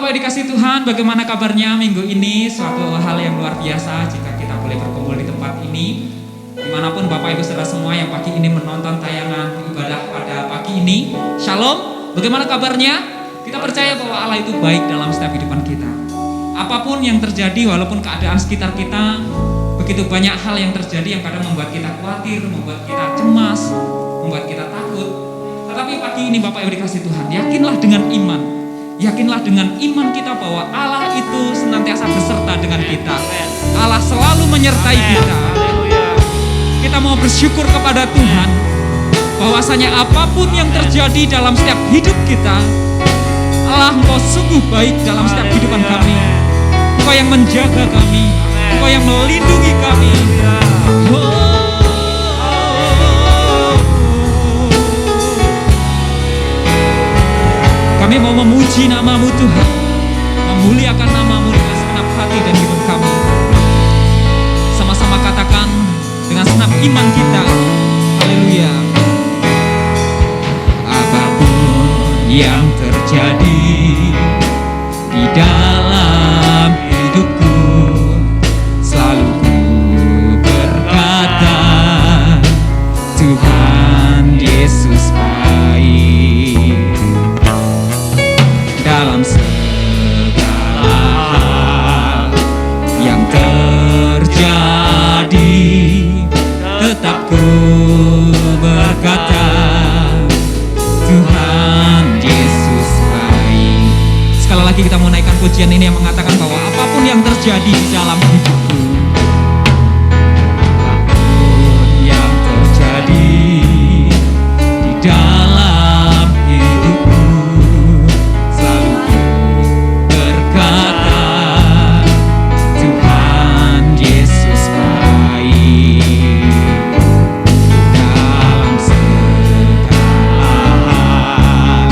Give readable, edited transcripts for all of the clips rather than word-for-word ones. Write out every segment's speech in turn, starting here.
Bapak dikasih Tuhan, bagaimana kabarnya minggu ini? Suatu hal yang luar biasa jika kita boleh berkumpul di tempat ini. Dimanapun Bapak Ibu Saudara semua yang pagi ini menonton tayangan ibadah pada pagi ini, Shalom, bagaimana kabarnya? Kita percaya bahwa Allah itu baik dalam setiap kehidupan kita. Apapun yang terjadi, walaupun keadaan sekitar kita, begitu banyak hal yang terjadi yang kadang membuat kita khawatir, membuat kita cemas, membuat kita takut. Tetapi pagi ini Bapak Ibu dikasih Tuhan, yakinlah dengan iman. Yakinlah dengan iman kita bahwa Allah itu senantiasa beserta dengan kita. Allah selalu menyertai kita. Kita mau bersyukur kepada Tuhan bahwasanya apapun yang terjadi dalam setiap hidup kita, Allah, Engkau sungguh baik dalam setiap kehidupan kami. Engkau yang menjaga kami, Engkau yang melindungi kami. Kami mau memuji nama-Mu Tuhan, memuliakan nama-Mu dengan segenap hati dan hidup kami. Sama-sama katakan dengan segenap iman kita, haleluya. Apapun yang terjadi di dalam hidupku, selalu ku berkata, Tuhan Yesus baik. Dalam segala hal yang terjadi, tetap ku berkata, Tuhan Yesus baik. Sekali lagi kita mau naikkan pujian ini yang mengatakan bahwa apapun yang terjadi di dalam hidupku, apapun yang terjadi di dalam hidupku, selalu berkata, Tuhan Yesus baik. Dalam segala hal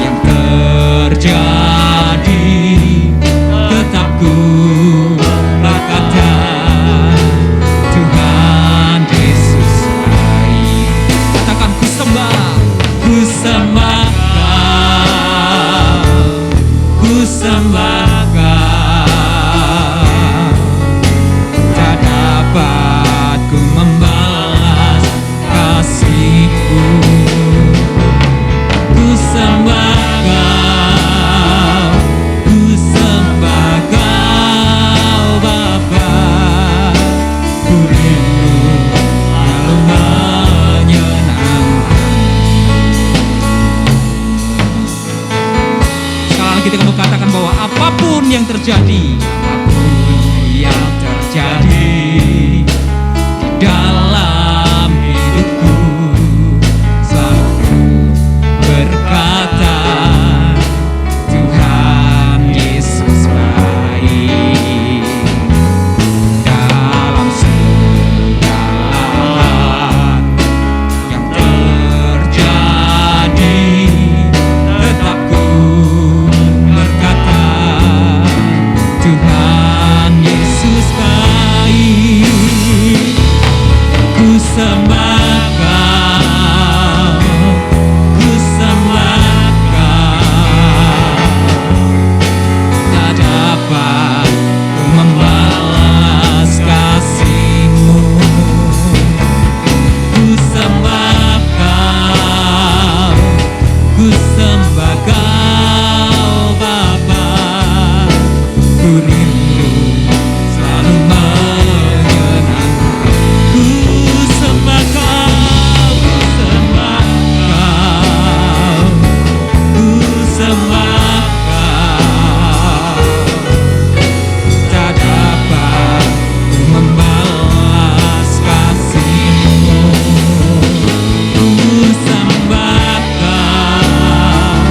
yang terjadi, tetap ku berkata, Tuhan Yesus baik. Katakan, ku sembah Kau, ku sembah Kau. Tak dapat ku membalas kasih-Mu. Ku sembah Kau, ku sembah Kau Bapa. Ku rindu lalu menyenangkan. Sekali lagi kita mau katakan bahwa apapun yang terjadi di dalam hidupku, selalu berkata, Tuhan Yesus baik. Dalam segala hal yang terjadi, tetap ku berkata, Tuhan Yesus baik. Ku sembah Kau, ku sembah Kau. Tak dapat ku membalas kasih-Mu. Ku sembah Kau, ku sembah Kau Bapa. Ku rindu selalu menyenangkan. Ku sembah Kau, ku sembah Kau, ku sembah Kau. Tak dapat ku membalas kasih-Mu. Ku sembah Kau,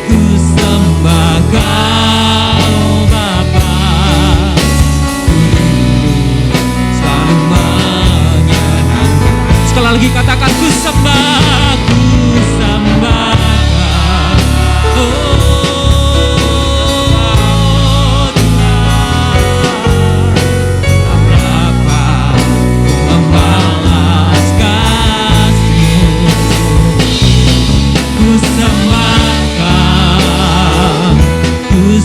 ku sembah Kau Bapa. Ku rindu selalu menyenangkan. Sekali lagi katakan, ku sembah Kau. Oh Tuhan, tak dapat ku membalas kasih-Mu. Ku sembah Kau, ku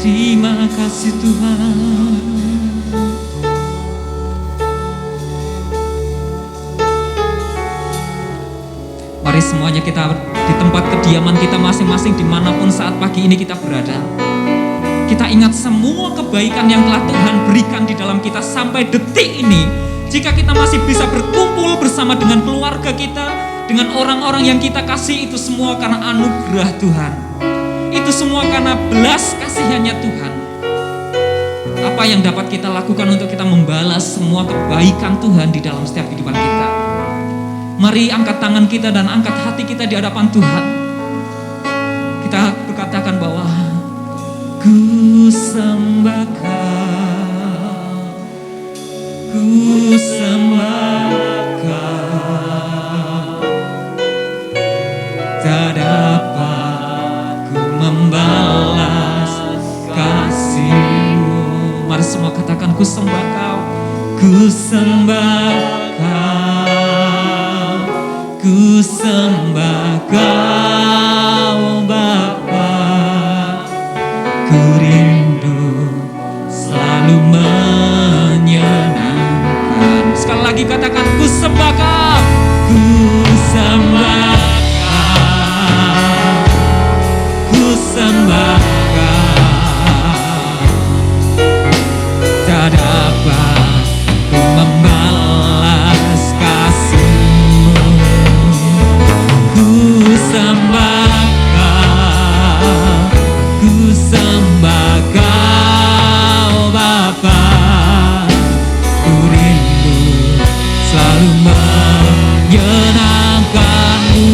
Terima kasih Tuhan. Mari semuanya kita di tempat kediaman kita masing-masing dimanapun saat pagi ini kita berada. Kita ingat semua kebaikan yang telah Tuhan berikan di dalam kita sampai detik ini. Jika kita masih bisa berkumpul bersama dengan keluarga kita, dengan orang-orang yang kita kasih, itu semua karena anugerah Tuhan. Itu semua karena belas kasihannya Tuhan. Apa yang dapat kita lakukan untuk kita membalas semua kebaikan Tuhan di dalam setiap kehidupan kita? Mari angkat tangan kita dan angkat hati kita di hadapan Tuhan. Kita berkatakan bahwa ku sembah Kau, ku sembah Kau, tak dapat ku membalas kasih-Mu. Mari semua katakan, ku sembah Kau, ku sembah Kau, ku sembah Kau Bapa, ku rindu selalu menyenangkan. Sekali lagi katakan, ku sembah Kau, ku sembah Kau, ku sembah Kau, tak dapat ku membalas kasih-Mu. Ku sembah Kau, ku sembah Kau Bapa, ku rindu selalu menyenangkan-Mu.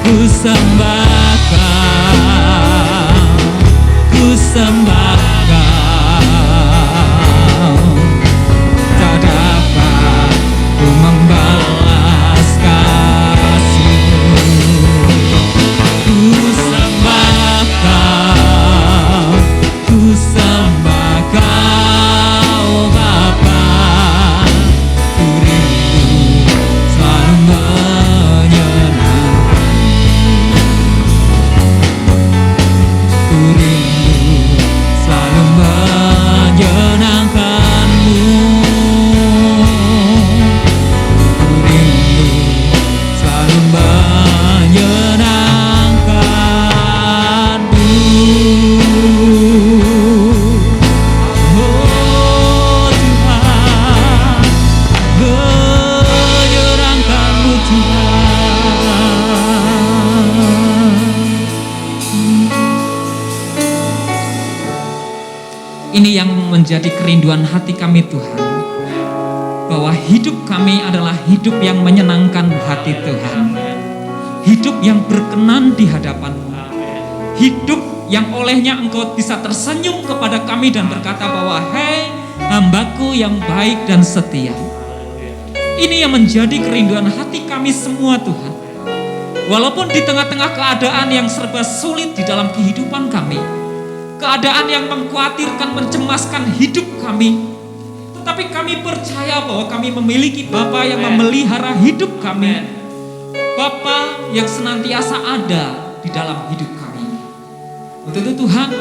Ku sembah Kau, ku sembah Kau, tak dapat ku membalas kasih-Mu. Ku sembah Kau, ku sembah Kau Bapa, ku rindu selalu menyenangkan, ku rindu selalu menyenangkan-Mu, ku rindu selalu menyenangkan-Mu. Oh Tuhan, menyenangkan-Mu Tuhan. Ini yang menjadi kerinduan hati kami Tuhan, bahwa hidup kami adalah hidup yang menyenangkan hati Tuhan, hidup yang berkenan di hadapan-Mu, hidup yang olehnya Engkau bisa tersenyum kepada kami dan berkata bahwa hei hambaku yang baik dan setia. Ini yang menjadi kerinduan hati kami semua Tuhan. Walaupun di tengah-tengah keadaan yang serba sulit di dalam kehidupan kami, keadaan yang mengkhawatirkan, mencemaskan hidup kami, tetapi kami percaya bahwa kami memiliki Bapa yang memelihara hidup kami, Bapa yang senantiasa ada di dalam hidup kami. Untuk itu Tuhan,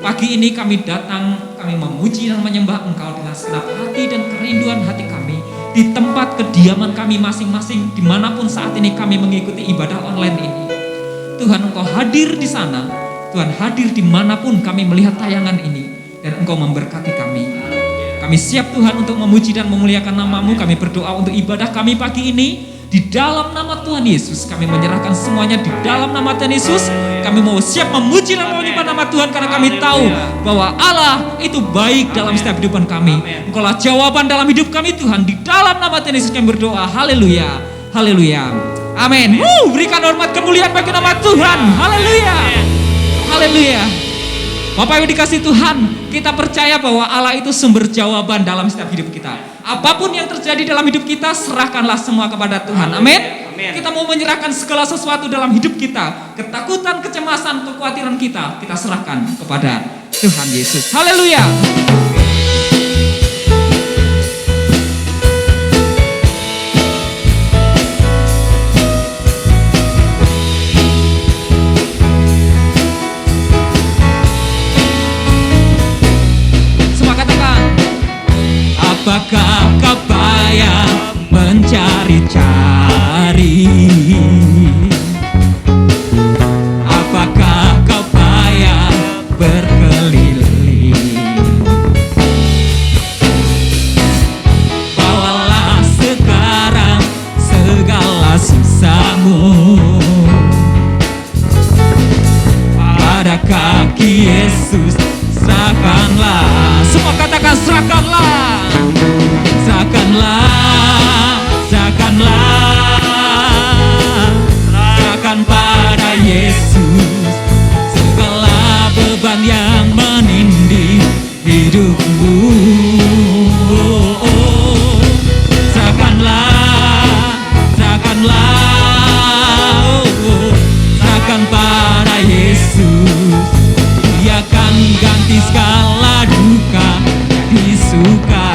pagi ini kami datang, kami memuji dan menyembah Engkau dengan segenap hati dan kerinduan hati kami di tempat kediaman kami masing-masing, dimanapun saat ini kami mengikuti ibadah online ini. Tuhan, Engkau hadir di sana, Tuhan hadir dimanapun kami melihat tayangan ini, dan Engkau memberkati kami. Kami siap Tuhan untuk memuji dan memuliakan nama-Mu. Kami berdoa untuk ibadah kami pagi ini. Di dalam nama Tuhan Yesus kami menyerahkan semuanya di dalam nama Tuhan Yesus. Kami mau siap memuji dan menyembah nama Tuhan karena kami tahu bahwa Allah itu baik dalam setiap kehidupan kami. Engkaulah jawaban dalam hidup kami Tuhan. Di dalam nama Tuhan Yesus kami berdoa. Haleluya. Haleluya. Amin. Berikan hormat kemuliaan bagi nama Tuhan. Haleluya. Haleluya. Bapak Ibu dikasih Tuhan, kita percaya bahwa Allah itu sumber jawaban dalam setiap hidup kita. Apapun yang terjadi dalam hidup kita, serahkanlah semua kepada Tuhan. Amin. Kita mau menyerahkan segala sesuatu dalam hidup kita. Ketakutan, kecemasan, kekhawatiran kita serahkan kepada Tuhan Yesus. Haleluya. kaki Yesus, serahkanlah. Semua katakan serahkanlah. Serahkanlah, serahkanlah, serahkan pada Yesus segala beban yang menindih hidupmu. Serahkanlah, serahkanlah, serahkan pada Yesus. Dia akan ganti segala duka jadi suka.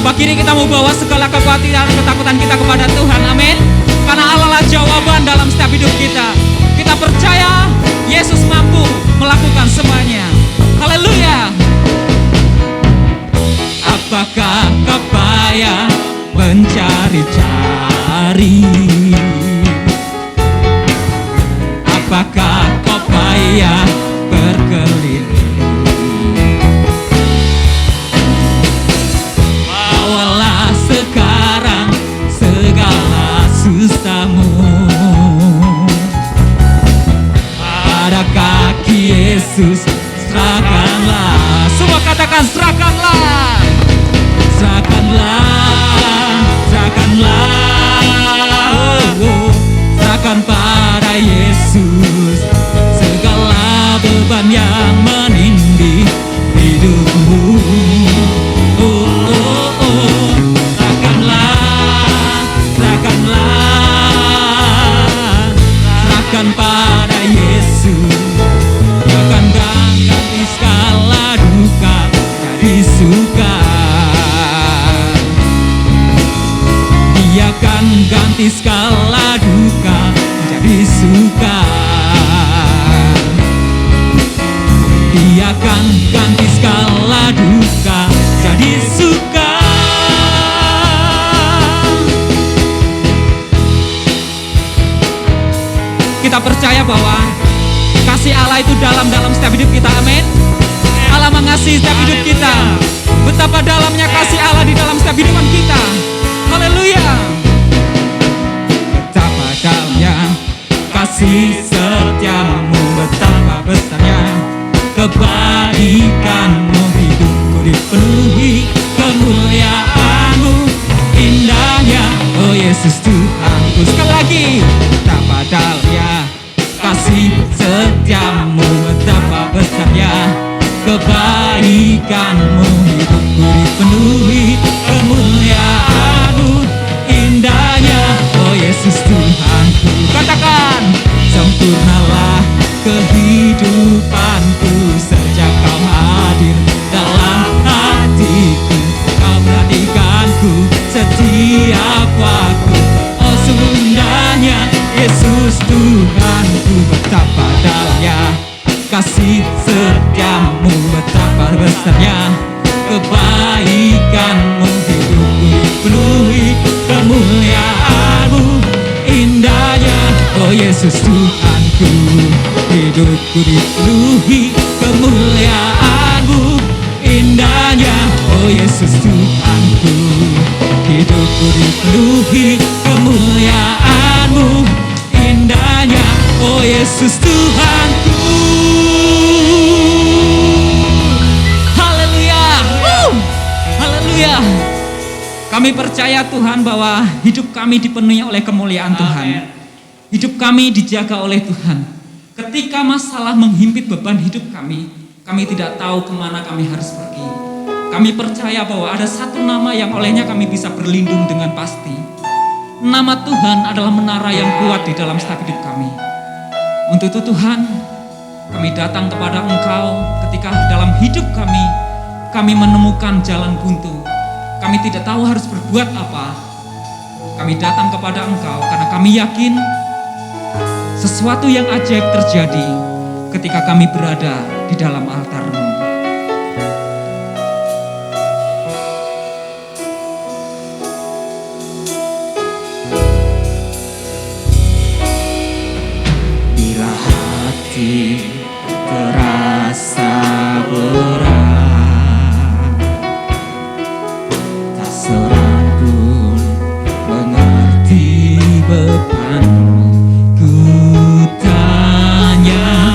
Pagi ini kita mau bawa segala kekhawatiran dan ketakutan kita kepada Tuhan, amin. Karena Allah lah jawaban dalam setiap hidup kita. Kita percaya Yesus mampu melakukan semuanya. Haleluya. Apakah kau payah mencari-cari? Apakah kau payah berkeliling? Bawalah sekarang segala susahmu pada kaki Yesus, serahkanlah. Semua katakan serahkanlah. Serahkanlah, serahkanlah, serahkan pada Yesus segala beban yang menindih hidupmu. Serahkanlah, serahkanlah, serahkan pada Yesus. Dia akan ganti segala duka jadi suka. Dia akan ganti segala duka menjadi suka. Dia akan ganti segala duka jadi suka. Kita percaya bahwa kasih Allah itu dalam setiap hidup kita, amin. Allah mengasihi setiap hidup kita. Betapa dalamnya kasih Allah di dalam setiap hidupan kita. Haleluya. Betapa dalamnya kasih setiamu, betapa besarnya kebaikanmu. Hidupku dipenuhi kemuliaanmu, indahnya oh Yesus Tuhanku. Sekali lagi, betapa dalamnya kasih setiamu, betapa besarnya kebaikanmu. Hidupku dipenuhi kemuliaanmu, indahnya oh Yesus Tuhanku. Katakan, sempurnalah kehidupanku sejak kau hadir dalam hatiku. Kau perhatikanku setiap waktu. Oh sungguh indahnya Yesus Tuhanku. Betapa dalamnya kasih setiamu, betapa besarnya kebaikanmu. Hidupku dipenuhi kemuliaanmu, indahnya oh Yesus Tuhanku. Hidupku dipenuhi kemuliaanmu, indahnya oh Yesus Tuhanku. Hidupku dipenuhi kemuliaanmu, indahnya oh Yesus Tuhanku. Haleluya. Haleluya. Kami percaya Tuhan bahwa hidup kami dipenuhi oleh kemuliaan Tuhan. Hidup kami dijaga oleh Tuhan. Ketika masalah menghimpit beban hidup kami tidak tahu kemana kami harus pergi. Kami percaya bahwa ada satu nama yang olehnya kami bisa berlindung dengan pasti. Nama Tuhan adalah menara yang kuat di dalam setiap hidup kami. Untuk itu Tuhan, kami datang kepada Engkau ketika dalam hidup kami menemukan jalan buntu. Kami tidak tahu harus berbuat apa. Kami datang kepada Engkau karena kami yakin sesuatu yang ajaib terjadi ketika kami berada di dalam altar-Mu. Bila hati terasa berat, tak seorang pun mengerti bebanmu. Ku tanya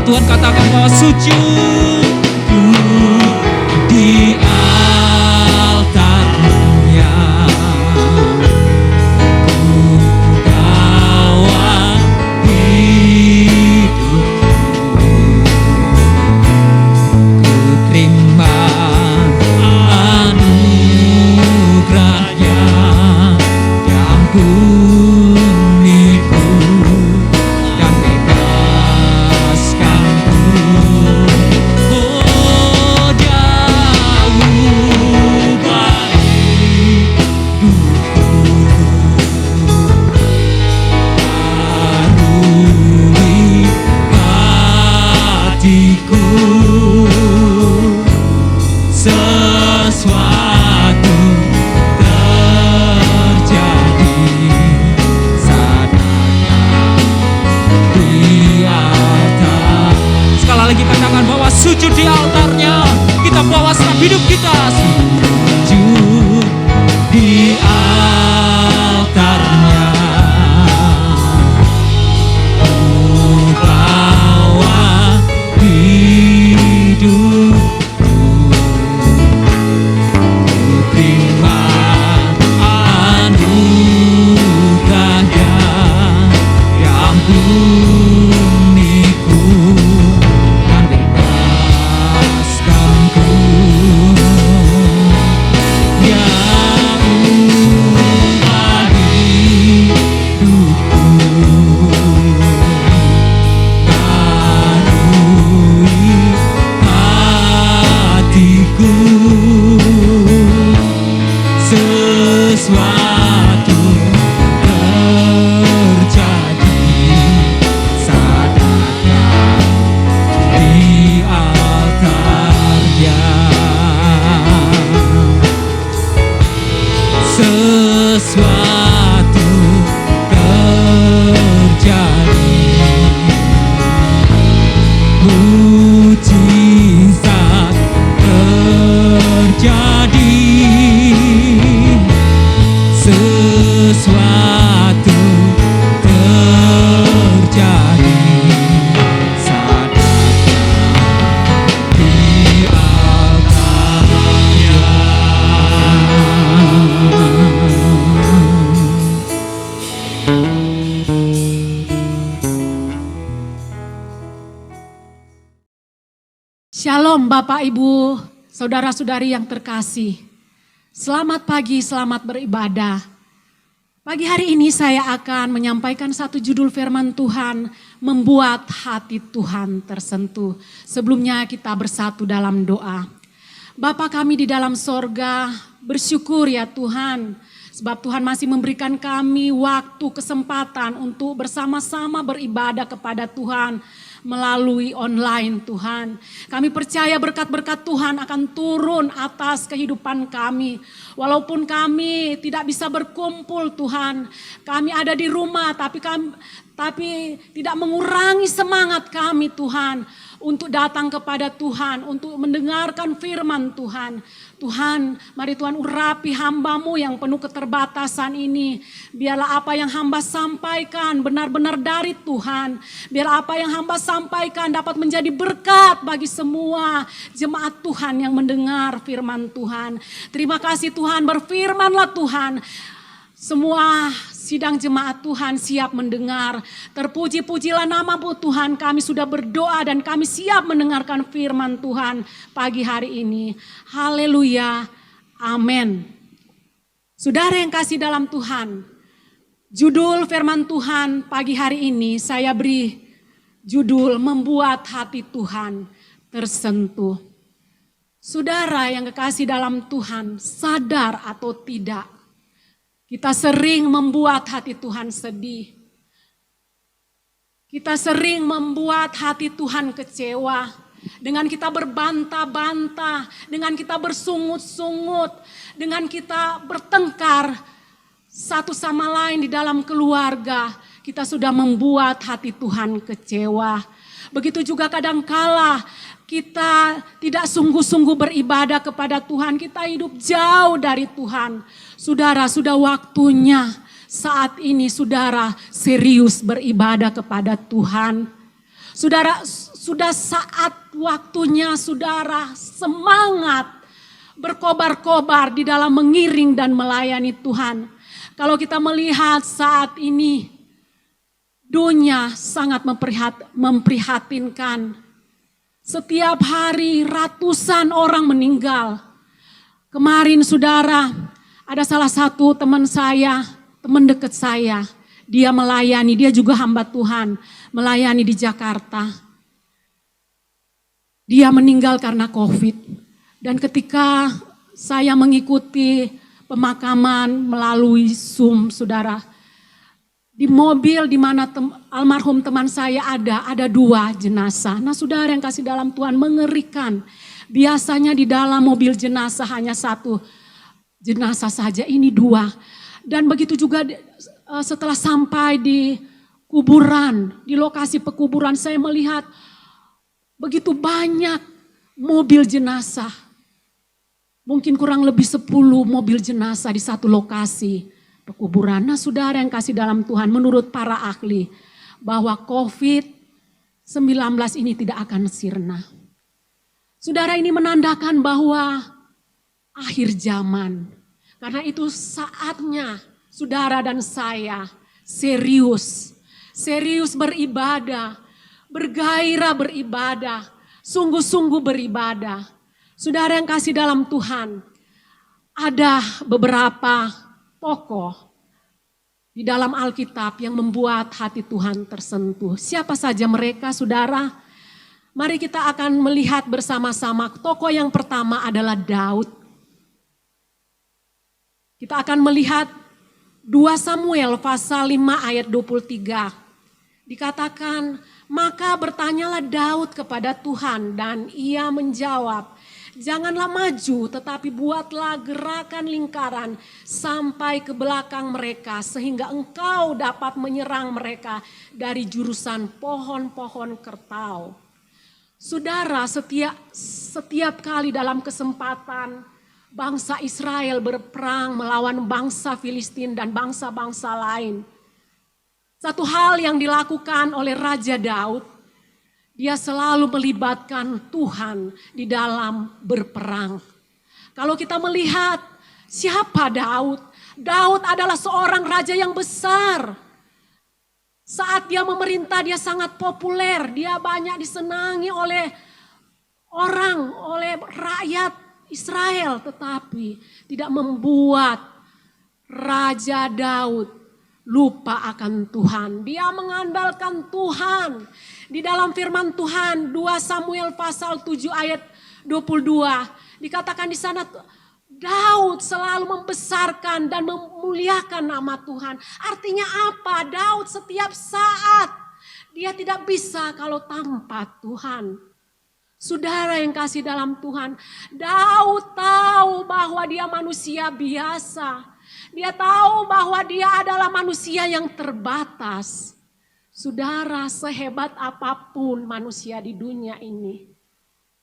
Tuhan, katakan bahwa sujud di altarnya. Bawa hidupku, ku terima anugerahnya, ampuniku dan bebaskanku. Oh, jauh baik hidupku, barui hatiku, sesuatu terjadi sadarkan di altar. Sekali lagi katakan bahwa sujud di altarnya. Kita bawa serap hidup kita, sujud di altarnya. Ku bawa hidupku, ku terima anugerahnya, ampuniku dan bebaskanku. Jauh hidupku, barui hatiku, sesuatu terjadi sadarkan di altarnya. Sesuatu terjadi, mujizat terjadi, sesuatu terjadi sadarkan di altarnya. Shalom Bapak Ibu, Saudara-saudari yang terkasih. Selamat pagi, selamat beribadah. Pagi hari ini saya akan menyampaikan satu judul firman Tuhan, membuat hati Tuhan tersentuh. Sebelumnya kita bersatu dalam doa. Bapa kami di dalam sorga, bersyukur ya Tuhan. Sebab Tuhan masih memberikan kami waktu, kesempatan untuk bersama-sama beribadah kepada Tuhan melalui online Tuhan. Kami percaya berkat-berkat Tuhan akan turun atas kehidupan kami. Walaupun kami tidak bisa berkumpul Tuhan, kami ada di rumah tapi tidak mengurangi semangat kami Tuhan untuk datang kepada Tuhan, untuk mendengarkan firman Tuhan. Tuhan, mari Tuhan urapi hamba-Mu yang penuh keterbatasan ini. Biarlah apa yang hamba sampaikan benar-benar dari Tuhan. Biar apa yang hamba sampaikan dapat menjadi berkat bagi semua jemaat Tuhan yang mendengar firman Tuhan. Terima kasih Tuhan, berfirmanlah Tuhan. Semua sidang jemaat Tuhan siap mendengar. Terpuji-pujilah nama-Mu Tuhan, kami sudah berdoa dan kami siap mendengarkan firman Tuhan pagi hari ini. Haleluya, amin. Saudara yang kasih dalam Tuhan, judul firman Tuhan pagi hari ini saya beri judul membuat hati Tuhan tersentuh. Saudara yang kekasih dalam Tuhan, sadar atau tidak, kita sering membuat hati Tuhan sedih. Kita sering membuat hati Tuhan kecewa. Dengan kita berbantah-bantah, dengan kita bersungut-sungut, dengan kita bertengkar satu sama lain di dalam keluarga, kita sudah membuat hati Tuhan kecewa. Begitu juga kadangkala kita tidak sungguh-sungguh beribadah kepada Tuhan, kita hidup jauh dari Tuhan. Saudara, sudah waktunya saat ini saudara serius beribadah kepada Tuhan. Saudara, sudah saat waktunya saudara semangat berkobar-kobar di dalam mengiring dan melayani Tuhan. Kalau kita melihat saat ini dunia sangat memprihatinkan. Setiap hari ratusan orang meninggal. Kemarin saudara, ada salah satu teman saya, teman dekat saya. Dia melayani, dia juga hamba Tuhan, melayani di Jakarta. Dia meninggal karena COVID. Dan ketika saya mengikuti pemakaman melalui Zoom, saudara, di mobil di mana almarhum teman saya ada 2 jenazah. Nah saudara yang kasih dalam Tuhan, mengerikan. Biasanya di dalam mobil jenazah hanya 1 jenazah saja, ini 2. Dan begitu juga setelah sampai di kuburan, di lokasi pekuburan saya melihat begitu banyak mobil jenazah. Mungkin kurang lebih 10 mobil jenazah di satu lokasi pekuburan. Nah saudara yang kasih dalam Tuhan, menurut para ahli bahwa COVID-19 ini tidak akan sirna. Saudara, ini menandakan bahwa akhir zaman. Karena itu saatnya saudara dan saya serius beribadah, bergairah beribadah, sungguh-sungguh beribadah. Saudara yang kasih dalam Tuhan, ada beberapa tokoh di dalam Alkitab yang membuat hati Tuhan tersentuh. Siapa saja mereka, saudara? Mari kita akan melihat bersama-sama. Tokoh yang pertama adalah Daud. Kita akan melihat 2 Samuel pasal 5 ayat 23. Dikatakan, maka bertanyalah Daud kepada Tuhan dan ia menjawab, janganlah maju, tetapi buatlah gerakan lingkaran sampai ke belakang mereka sehingga engkau dapat menyerang mereka dari jurusan pohon-pohon kertau. Saudara, setiap kali dalam kesempatan bangsa Israel berperang melawan bangsa Filistin dan bangsa-bangsa lain, satu hal yang dilakukan oleh Raja Daud, dia selalu melibatkan Tuhan di dalam berperang. Kalau kita melihat siapa Daud, Daud adalah seorang raja yang besar. Saat dia memerintah dia sangat populer, dia banyak disenangi oleh orang, oleh rakyat Israel. Tetapi tidak membuat Raja Daud lupa akan Tuhan. Dia mengandalkan Tuhan. Di dalam firman Tuhan 2 Samuel pasal 7 ayat 22 dikatakan di sana Daud selalu membesarkan dan memuliakan nama Tuhan. Artinya apa? Daud setiap saat dia tidak bisa kalau tanpa Tuhan. Saudara yang kasih dalam Tuhan, Daud tahu bahwa dia manusia biasa. Dia tahu bahwa dia adalah manusia yang terbatas. Saudara, sehebat apapun manusia di dunia ini,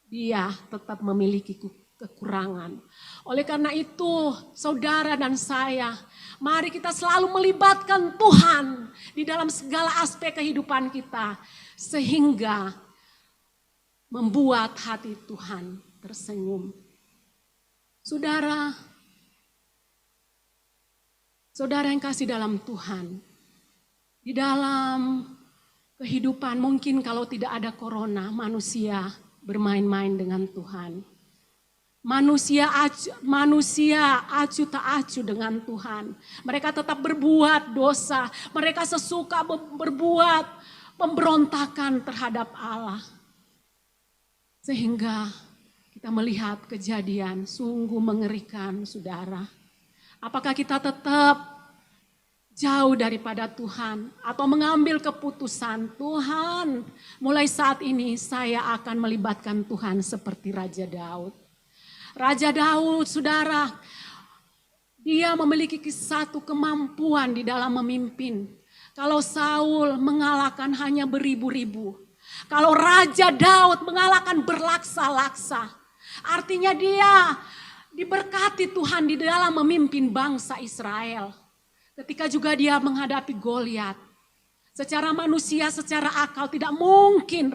dia tetap memiliki kekurangan. Oleh karena itu, saudara dan saya, mari kita selalu melibatkan Tuhan di dalam segala aspek kehidupan kita, sehingga membuat hati Tuhan tersenyum. Saudara yang kasih dalam Tuhan, di dalam kehidupan mungkin kalau tidak ada corona, manusia bermain-main dengan Tuhan. Manusia acuh tak acuh dengan Tuhan. Mereka tetap berbuat dosa. Mereka sesuka berbuat pemberontakan terhadap Allah. Sehingga kita melihat kejadian sungguh mengerikan, saudara. Apakah kita tetap jauh daripada Tuhan atau mengambil keputusan, Tuhan, mulai saat ini saya akan melibatkan Tuhan seperti Raja Daud. Raja Daud, saudara, dia memiliki satu kemampuan di dalam memimpin. Kalau Saul mengalahkan hanya beribu-ribu. Kalau Raja Daud mengalahkan berlaksa-laksa. Artinya dia diberkati Tuhan di dalam memimpin bangsa Israel. Ketika juga dia menghadapi Goliat. Secara manusia, secara akal tidak mungkin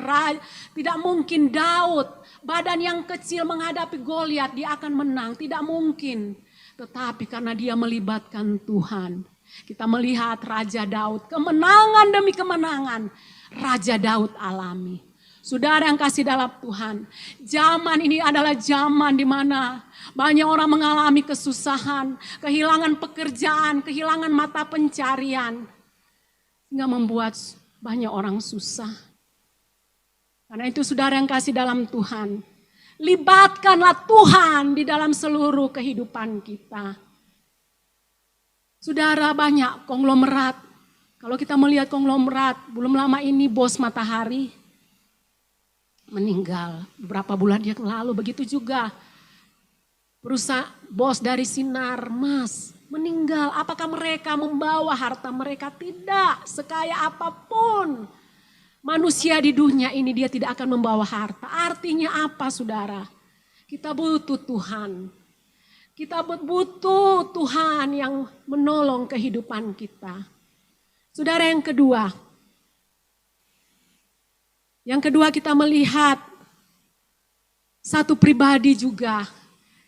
Daud, badan yang kecil menghadapi Goliat dia akan menang, tidak mungkin. Tetapi karena dia melibatkan Tuhan, kita melihat Raja Daud, kemenangan demi kemenangan Raja Daud alami. Saudara yang kasih dalam Tuhan, zaman ini adalah zaman di mana banyak orang mengalami kesusahan, kehilangan pekerjaan, kehilangan mata pencarian. Sehingga membuat banyak orang susah. Karena itu saudara yang kasih dalam Tuhan, libatkanlah Tuhan di dalam seluruh kehidupan kita. Saudara, banyak konglomerat. Kalau kita melihat konglomerat, belum lama ini bos Matahari meninggal. Beberapa bulan yang lalu begitu juga. Perusahaan bos dari Sinar Mas meninggal. Apakah mereka membawa harta mereka? Tidak. Sekaya apapun manusia di dunia ini dia tidak akan membawa harta. Artinya apa saudara? Kita butuh Tuhan. Kita butuh Tuhan yang menolong kehidupan kita. Saudara, yang kedua. Yang kedua kita melihat satu pribadi juga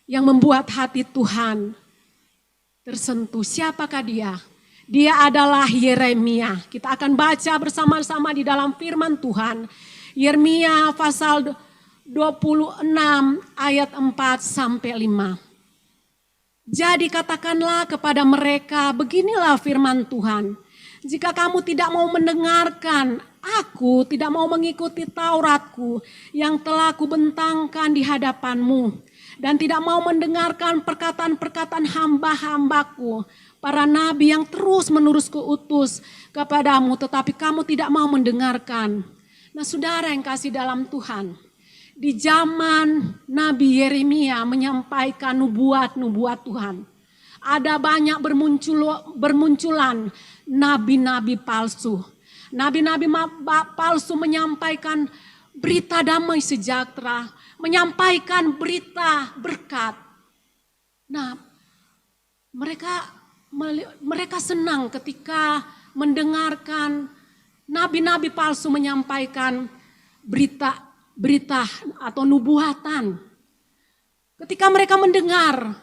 yang membuat hati Tuhan tersentuh. Siapakah dia? Dia adalah Yeremia. Kita akan baca bersama-sama di dalam firman Tuhan. Yeremia pasal 26 ayat 4 sampai 5. Jadi katakanlah kepada mereka, beginilah firman Tuhan. Jika kamu tidak mau mendengarkan aku, tidak mau mengikuti Tauratku yang telah kubentangkan di hadapanmu, dan tidak mau mendengarkan perkataan-perkataan hamba-hambaku, para nabi yang terus menerus kuutus kepadamu, tetapi kamu tidak mau mendengarkan. Nah saudara yang kasih dalam Tuhan, di zaman Nabi Yeremia menyampaikan nubuat-nubuat Tuhan, ada banyak bermunculan nabi-nabi palsu. Nabi-nabi palsu menyampaikan berita damai sejahtera, menyampaikan berita berkat. Nah, mereka senang ketika mendengarkan nabi-nabi palsu menyampaikan berita atau nubuatan. Ketika mereka mendengar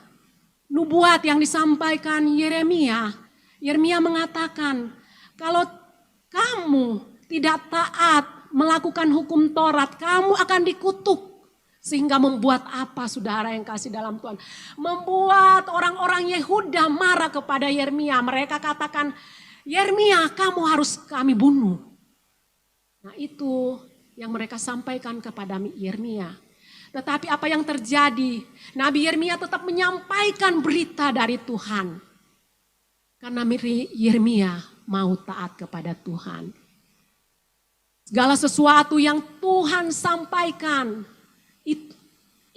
nubuat yang disampaikan Yeremia mengatakan, kalau kamu tidak taat melakukan hukum Taurat, kamu akan dikutuk. Sehingga membuat apa saudara yang kasih dalam Tuhan? Membuat orang-orang Yehuda marah kepada Yeremia. Mereka katakan, Yeremia kamu harus kami bunuh. Nah itu yang mereka sampaikan kepada Yeremia. Tetapi apa yang terjadi? Nabi Yeremia tetap menyampaikan berita dari Tuhan. Karena Yeremia mau taat kepada Tuhan. Segala sesuatu yang Tuhan sampaikan,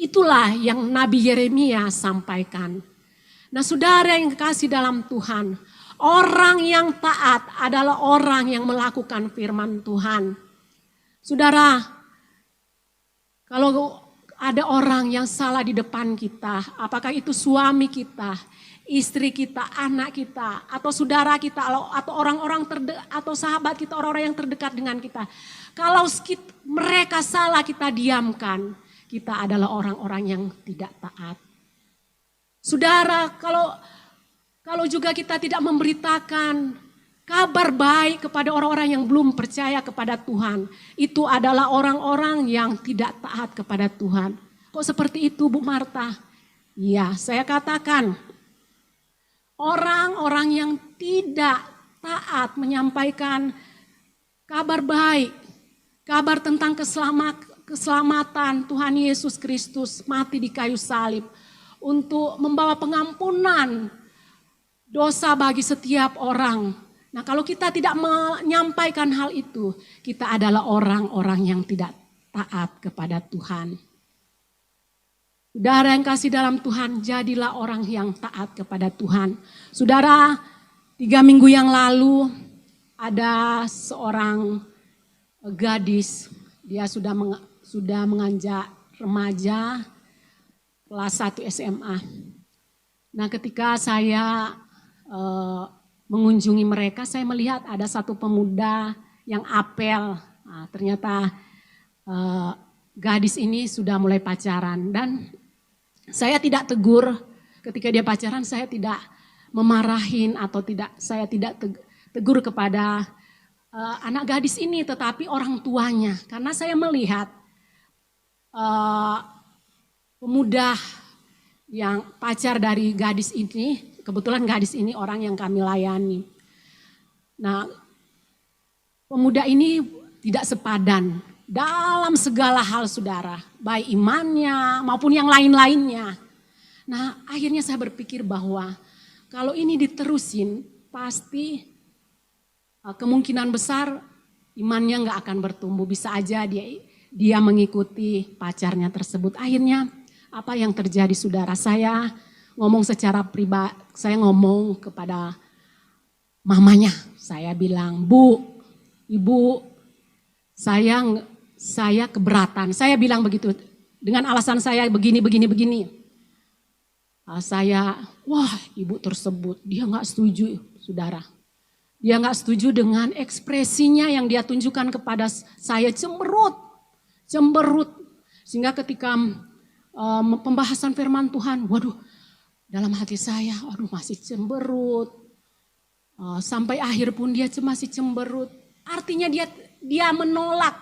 itulah yang Nabi Yeremia sampaikan. Nah saudara yang kasih dalam Tuhan, orang yang taat adalah orang yang melakukan firman Tuhan. Saudara, kalau ada orang yang salah di depan kita, apakah itu suami kita, istri kita, anak kita, atau saudara kita, atau orang-orang atau sahabat kita, orang-orang yang terdekat dengan kita. Kalau mereka salah kita diamkan, kita adalah orang-orang yang tidak taat. Saudara, kalau juga kita tidak memberitakan kabar baik kepada orang-orang yang belum percaya kepada Tuhan, itu adalah orang-orang yang tidak taat kepada Tuhan. Kok seperti itu Bu Marta? Ya, saya katakan orang-orang yang tidak taat menyampaikan kabar baik, kabar tentang keselamatan Tuhan Yesus Kristus mati di kayu salib untuk membawa pengampunan dosa bagi setiap orang. Nah, kalau kita tidak menyampaikan hal itu, kita adalah orang-orang yang tidak taat kepada Tuhan. Saudara yang kasih dalam Tuhan, jadilah orang yang taat kepada Tuhan. Saudara, 3 minggu yang lalu ada seorang gadis, dia sudah menganjak remaja kelas 1 SMA. Nah, ketika saya mengunjungi mereka, saya melihat ada satu pemuda yang apel. Nah, ternyata gadis ini sudah mulai pacaran, dan saya tidak tegur ketika dia pacaran. Saya tidak memarahin atau saya tidak tegur kepada anak gadis ini, tetapi orang tuanya, karena saya melihat pemuda yang pacar dari gadis ini, kebetulan gadis ini orang yang kami layani. Nah, pemuda ini tidak sepadan dalam segala hal, saudara, baik imannya maupun yang lain-lainnya. Nah, akhirnya saya berpikir bahwa kalau ini diterusin, pasti kemungkinan besar imannya nggak akan bertumbuh. Bisa aja dia mengikuti pacarnya tersebut. Akhirnya apa yang terjadi, saudara? Saya ngomong secara pribadi, saya ngomong kepada mamanya. Saya bilang, Bu, Ibu, saya keberatan. Saya bilang begitu dengan alasan saya begini. Wah, ibu tersebut dia nggak setuju, saudara. Dia nggak setuju dengan ekspresinya yang dia tunjukkan kepada saya, cemberut. Sehingga ketika pembahasan firman Tuhan, waduh, dalam hati saya, aduh masih cemberut. Sampai akhir pun dia masih cemberut. Artinya dia menolak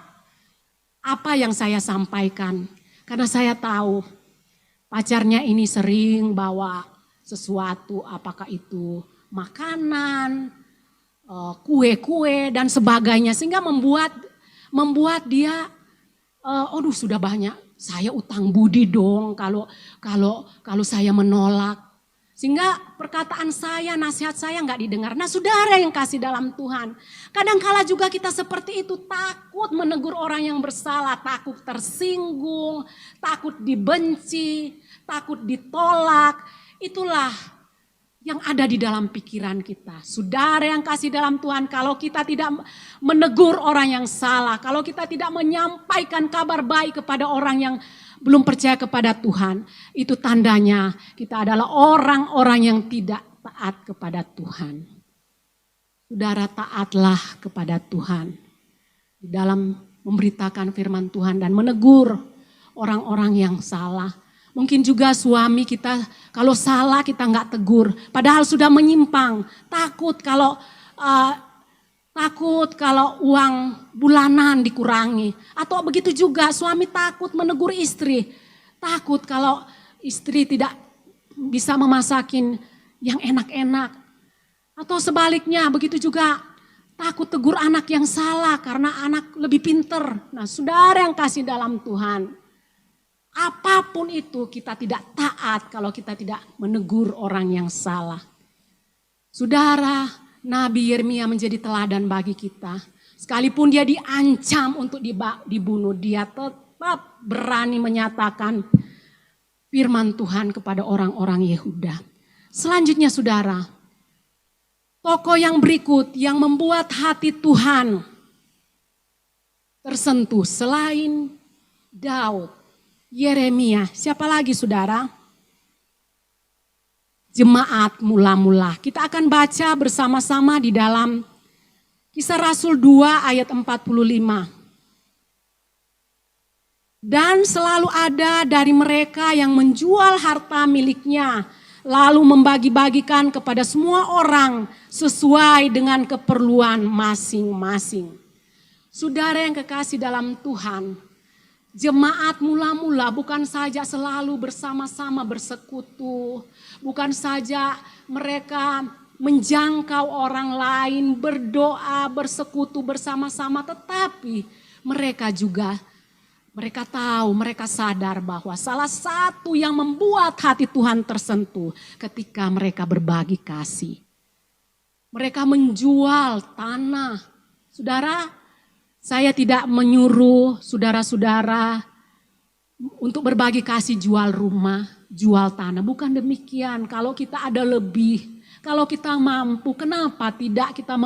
apa yang saya sampaikan. Karena saya tahu pacarnya ini sering bawa sesuatu, apakah itu makanan, kue-kue dan sebagainya, sehingga membuat dia, aduh sudah banyak, saya utang budi dong kalau saya menolak. Sehingga perkataan saya, nasihat saya nggak didengar. Nah, saudara yang kasih dalam Tuhan, kadangkala juga kita seperti itu, takut menegur orang yang bersalah, takut tersinggung, takut dibenci, takut ditolak. Itulah yang ada di dalam pikiran kita. Saudara yang kasih dalam Tuhan, kalau kita tidak menegur orang yang salah, kalau kita tidak menyampaikan kabar baik kepada orang yang belum percaya kepada Tuhan, itu tandanya kita adalah orang-orang yang tidak taat kepada Tuhan. Saudara, taatlah kepada Tuhan di dalam memberitakan firman Tuhan dan menegur orang-orang yang salah. Mungkin juga suami kita kalau salah kita nggak tegur, padahal sudah menyimpang, takut kalau uang bulanan dikurangi. Atau begitu juga suami takut menegur istri. Takut kalau istri tidak bisa memasakin yang enak-enak. Atau sebaliknya begitu juga takut tegur anak yang salah karena anak lebih pinter. Nah, saudara yang kasih dalam Tuhan, apapun itu kita tidak taat kalau kita tidak menegur orang yang salah. Saudara, Nabi Yeremia menjadi teladan bagi kita. Sekalipun dia diancam untuk dibunuh, dia tetap berani menyatakan firman Tuhan kepada orang-orang Yehuda. Selanjutnya, saudara, tokoh yang berikut yang membuat hati Tuhan tersentuh selain Daud, Yeremia, siapa lagi, saudara? Jemaat mula-mula. Kita akan baca bersama-sama di dalam Kisah Rasul 2 ayat 45. Dan selalu ada dari mereka yang menjual harta miliknya, lalu membagi-bagikan kepada semua orang sesuai dengan keperluan masing-masing. Saudara yang kekasih dalam Tuhan, jemaat mula-mula bukan saja selalu bersama-sama bersekutu, bukan saja mereka menjangkau orang lain, berdoa, bersekutu bersama-sama, tetapi mereka tahu, mereka sadar bahwa salah satu yang membuat hati Tuhan tersentuh ketika mereka berbagi kasih. Mereka menjual tanah. Saudara, saya tidak menyuruh saudara-saudara untuk berbagi kasih jual rumah, jual tanah. Bukan demikian. Kalau kita ada lebih, kalau kita mampu, kenapa tidak kita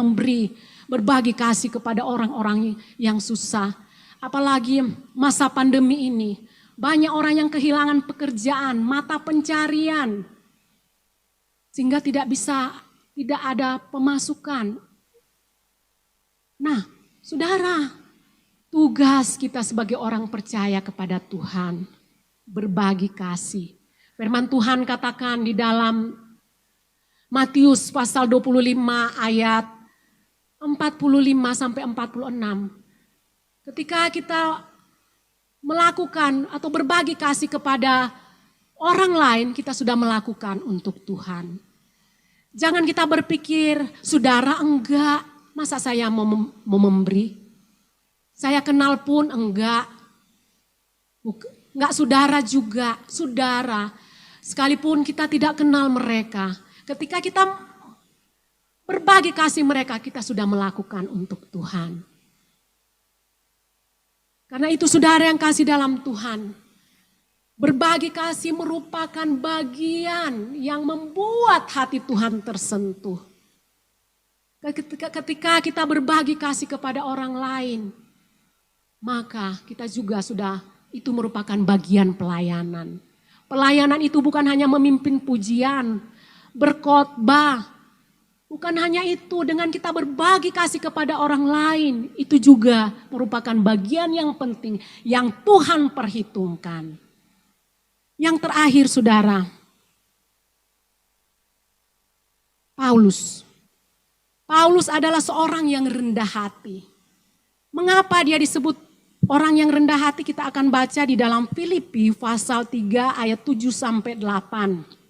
berbagi kasih kepada orang-orang yang susah. Apalagi masa pandemi ini. Banyak orang yang kehilangan pekerjaan, mata pencarian. Sehingga tidak bisa tidak ada pemasukan. Nah, saudara, tugas kita sebagai orang percaya kepada Tuhan, berbagi kasih. Firman Tuhan katakan di dalam Matius pasal 25 ayat 45 sampai 46. Ketika kita melakukan atau berbagi kasih kepada orang lain, kita sudah melakukan untuk Tuhan. Jangan kita berpikir, saudara enggak, masa saya mau memberi? Saya kenal pun enggak. Enggak saudara juga, saudara. Sekalipun kita tidak kenal mereka, ketika kita berbagi kasih mereka, kita sudah melakukan untuk Tuhan. Karena itu saudara yang kasih dalam Tuhan, berbagi kasih merupakan bagian yang membuat hati Tuhan tersentuh. Ketika kita berbagi kasih kepada orang lain, maka kita juga sudah, itu merupakan bagian pelayanan. Pelayanan itu bukan hanya memimpin pujian, berkhotbah. Bukan hanya itu, dengan kita berbagi kasih kepada orang lain, itu juga merupakan bagian yang penting yang Tuhan perhitungkan. Yang terakhir saudara, Paulus. Paulus adalah seorang yang rendah hati. Mengapa dia disebut orang yang rendah hati? Kita akan baca di dalam Filipi pasal 3 ayat 7 sampai 8.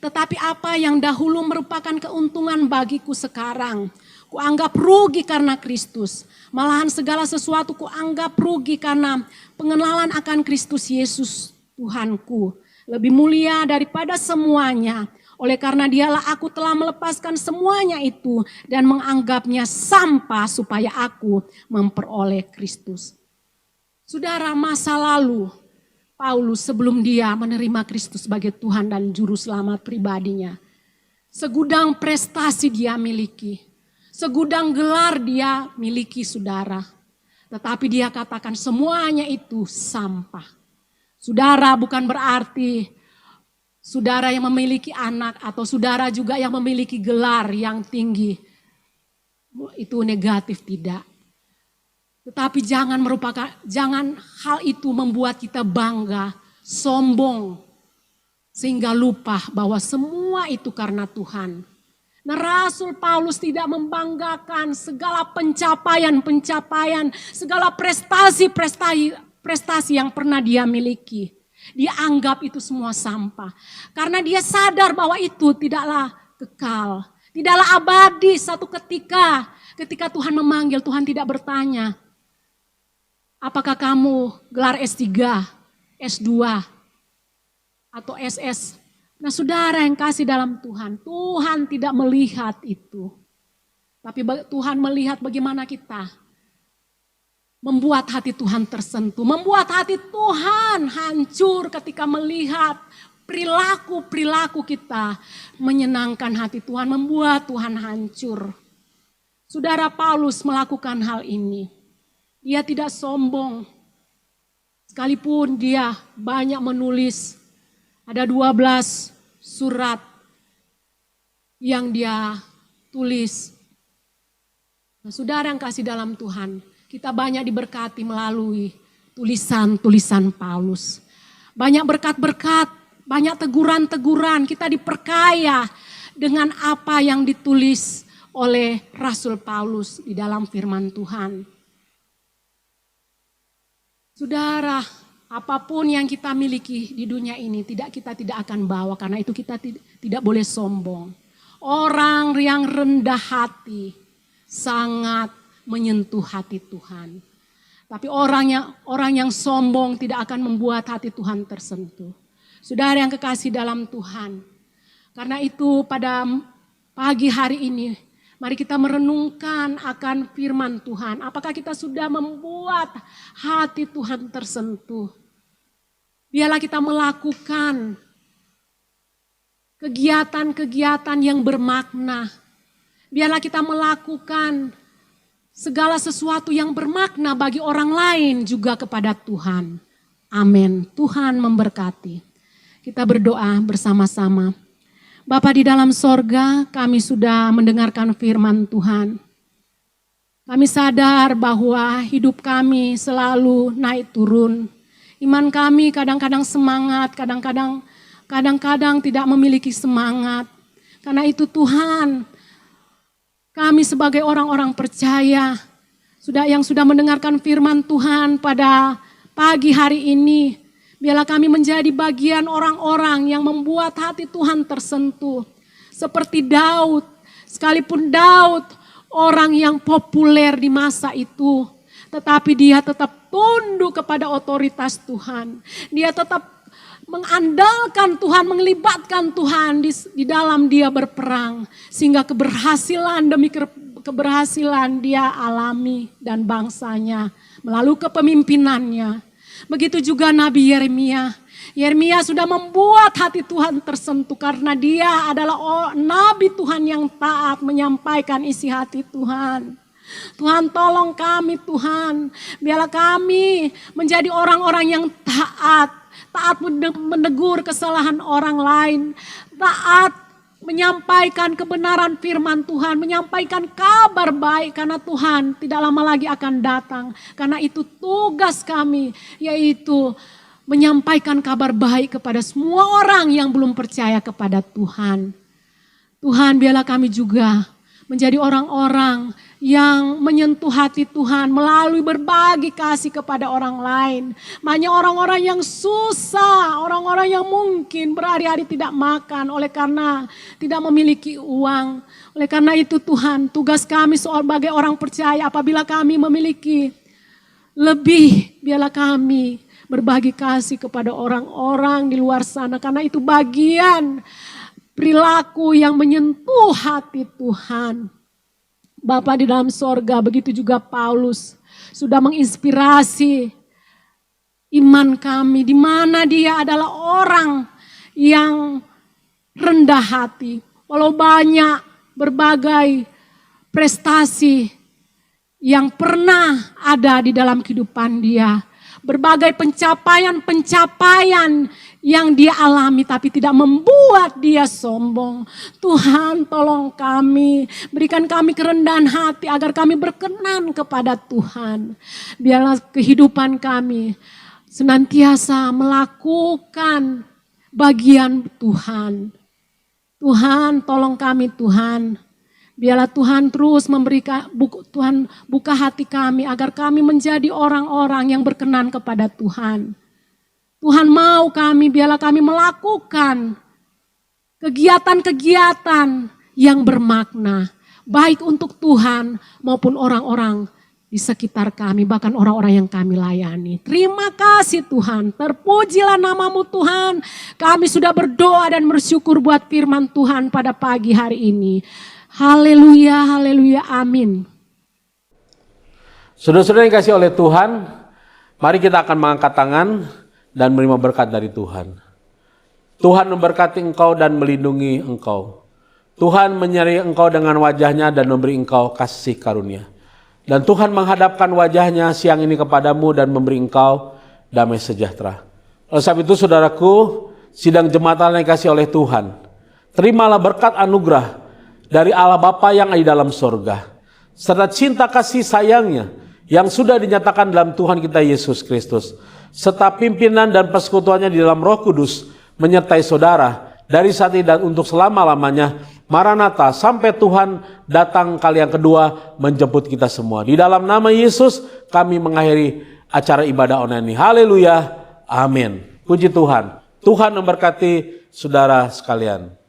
Tetapi apa yang dahulu merupakan keuntungan bagiku sekarang, kuanggap rugi karena Kristus. Malahan segala sesuatu kuanggap rugi karena pengenalan akan Kristus Yesus Tuhanku. Lebih mulia daripada semuanya. Oleh karena dialah aku telah melepaskan semuanya itu dan menganggapnya sampah supaya aku memperoleh Kristus. Saudara, masa lalu Paulus sebelum dia menerima Kristus sebagai Tuhan dan Juru Selamat pribadinya, segudang prestasi dia miliki, segudang gelar dia miliki saudara. Tetapi dia katakan semuanya itu sampah. Saudara, bukan berarti saudara yang memiliki anak atau saudara juga yang memiliki gelar yang tinggi itu negatif, tidak. Tetapi jangan hal itu membuat kita bangga, sombong, sehingga lupa bahwa semua itu karena Tuhan. Nah, Rasul Paulus tidak membanggakan segala pencapaian, segala prestasi yang pernah dia miliki. Dia anggap itu semua sampah. Karena dia sadar bahwa itu tidaklah kekal, tidaklah abadi. Satu ketika Tuhan memanggil, Tuhan tidak bertanya, apakah kamu gelar S3, S2, atau SS? Nah saudara yang kasih dalam Tuhan, Tuhan tidak melihat itu. Tapi Tuhan melihat bagaimana kita membuat hati Tuhan tersentuh. Membuat hati Tuhan hancur ketika melihat perilaku kita menyenangkan hati Tuhan, membuat Tuhan hancur. Saudara, Paulus melakukan hal ini. Dia tidak sombong. Sekalipun dia banyak menulis, ada 12 surat yang dia tulis. Nah, saudara yang kasih dalam Tuhan, kita banyak diberkati melalui tulisan-tulisan Paulus. Banyak berkat-berkat, banyak teguran-teguran, kita diperkaya dengan apa yang ditulis oleh Rasul Paulus di dalam firman Tuhan. Saudara, apapun yang kita miliki di dunia ini kita tidak akan bawa, karena itu kita tidak boleh sombong. Orang yang rendah hati sangat menyentuh hati Tuhan. Tapi orang yang sombong tidak akan membuat hati Tuhan tersentuh. Saudara yang kekasih dalam Tuhan, karena itu pada pagi hari ini, mari kita merenungkan akan firman Tuhan. Apakah kita sudah membuat hati Tuhan tersentuh? Biarlah kita melakukan kegiatan-kegiatan yang bermakna. Biarlah kita melakukan segala sesuatu yang bermakna bagi orang lain juga kepada Tuhan. Amin. Tuhan memberkati. Kita berdoa bersama-sama. Bapa di dalam sorga, kami sudah mendengarkan firman Tuhan. Kami sadar bahwa hidup kami selalu naik turun. Iman kami kadang-kadang semangat, kadang-kadang tidak memiliki semangat. Karena itu Tuhan, kami sebagai orang-orang percaya, yang sudah mendengarkan firman Tuhan pada pagi hari ini, biarlah kami menjadi bagian orang-orang yang membuat hati Tuhan tersentuh. Seperti Daud, sekalipun Daud orang yang populer di masa itu, tetapi dia tetap tunduk kepada otoritas Tuhan. Dia tetap mengandalkan Tuhan, melibatkan Tuhan di dalam dia berperang. Sehingga keberhasilan demi keberhasilan dia alami dan bangsanya melalui kepemimpinannya. Begitu juga Nabi Yeremia. Yeremia sudah membuat hati Tuhan tersentuh karena dia adalah nabi Tuhan yang taat menyampaikan isi hati Tuhan. Tuhan tolong kami Tuhan, biarlah kami menjadi orang-orang yang taat menegur kesalahan orang lain, taat menyampaikan kebenaran firman Tuhan, menyampaikan kabar baik karena Tuhan tidak lama lagi akan datang. Karena itu tugas kami, yaitu menyampaikan kabar baik kepada semua orang yang belum percaya kepada Tuhan. Tuhan, biarlah kami juga menjadi orang-orang yang menyentuh hati Tuhan melalui berbagi kasih kepada orang lain. Banyak orang-orang yang susah, orang-orang yang mungkin berhari-hari tidak makan oleh karena tidak memiliki uang. Oleh karena itu Tuhan, tugas kami sebagai orang percaya apabila kami memiliki lebih, biarlah kami berbagi kasih kepada orang-orang di luar sana. Karena itu bagian perilaku yang menyentuh hati Tuhan. Bapa di dalam sorga, begitu juga Paulus sudah menginspirasi iman kami. Di mana dia adalah orang yang rendah hati. Walau banyak berbagai prestasi yang pernah ada di dalam kehidupan dia. Berbagai pencapaian yang dia alami tapi tidak membuat dia sombong. Tuhan tolong kami, berikan kami kerendahan hati agar kami berkenan kepada Tuhan. Biarlah kehidupan kami senantiasa melakukan bagian Tuhan. Tuhan tolong kami Tuhan. Biarlah Tuhan terus Tuhan buka hati kami agar kami menjadi orang-orang yang berkenan kepada Tuhan. Tuhan mau kami, biarlah kami melakukan kegiatan-kegiatan yang bermakna. Baik untuk Tuhan maupun orang-orang di sekitar kami, bahkan orang-orang yang kami layani. Terima kasih Tuhan, terpujilah namamu Tuhan. Kami sudah berdoa dan bersyukur buat firman Tuhan pada pagi hari ini. Haleluya, haleluya, amin. Saudara-saudara yang dikasihi oleh Tuhan, mari kita akan mengangkat tangan dan menerima berkat dari Tuhan. Tuhan memberkati engkau dan melindungi engkau. Tuhan menyertai engkau dengan wajahnya dan memberi engkau kasih karunia. Dan Tuhan menghadapkan wajahnya siang ini kepadamu dan memberi engkau damai sejahtera. Oleh sebab itu saudaraku, sidang jemaat yang dikasihi oleh Tuhan, terimalah berkat anugerah dari Allah Bapa yang ada di dalam sorga, serta cinta kasih sayangnya yang sudah dinyatakan dalam Tuhan kita Yesus Kristus, serta pimpinan dan persekutuannya di dalam Roh Kudus menyertai saudara dari saat ini dan untuk selama-lamanya. Maranatha, sampai Tuhan datang kali yang kedua menjemput kita semua. Di dalam nama Yesus kami mengakhiri acara ibadah online ini. Haleluya, amin. Puji Tuhan. Tuhan memberkati saudara sekalian.